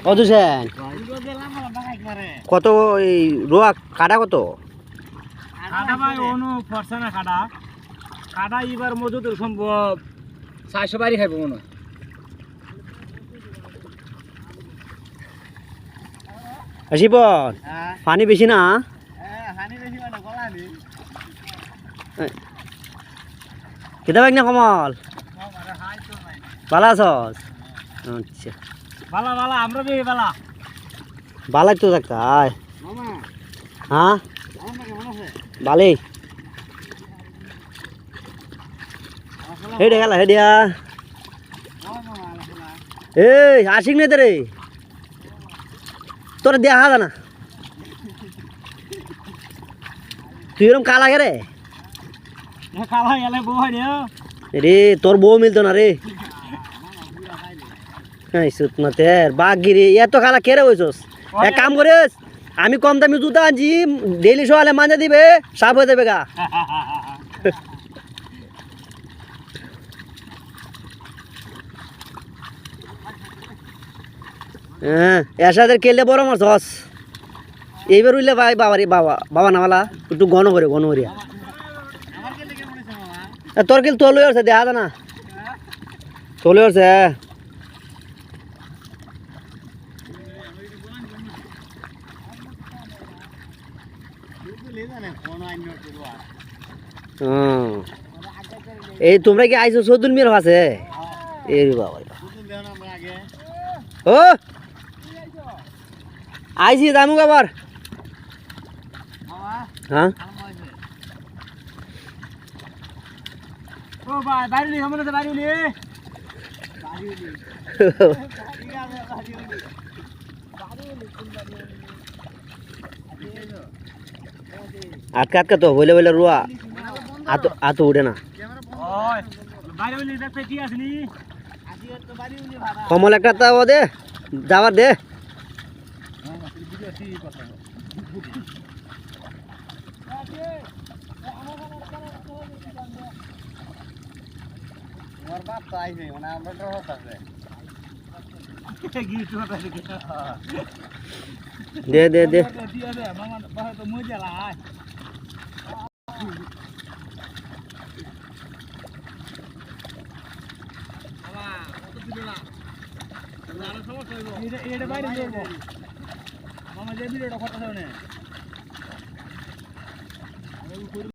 কত সেন কত এই রোয়া কাটা কত কাটা ভাই অনু ফরসা না কাটা কাটা এবার মজুদ সম্ভব 400 বাড়ি খাইব মনে শিবন পানি বেশি না কেটা বাইক না কমল ভালো আছস আচ্ছা বালা বালা আমরা বে বালা ভালাই তো থাকতাই হ্যাঁ ভালেই হেডে গেলা হেডিয়া এই আশিক নেই রে তোর দেখা জানা তুই এরকম কালা রে কালা গেলে বউ হয় রে তোর বউ মিলতো না রে বাঘগিরি এত কালা কেড়ে হয়েছস এক কাম করিস আমি কম দামি জুতা আনছি ডেইলি সকালে মাঝে দিবে সাফ হয়ে যাবে গা হ্যাঁ এসাদের কেলে বড় মাছ হস এইবার উইলে ভাই বাবারি বাবা বাবা নামালা একটু ঘন করিয়া তোর কেল তোলে আসছে দেখা দা না তোলে আসছে এই তোমরা কি আইছো সদুল মির আছে এই বাবা ও আইছি দামু আবার হ্যাঁ ও ভাই বাইরে লি আমরা তো বাইরে লি আটকা আটকা তো বলে বলে রুয়া আতো উঠে না কমল একটা তাও দে যাবার দে দে দে দে এটা বাইরে যাবো মামা যে ভিডিওটা কথা শুনে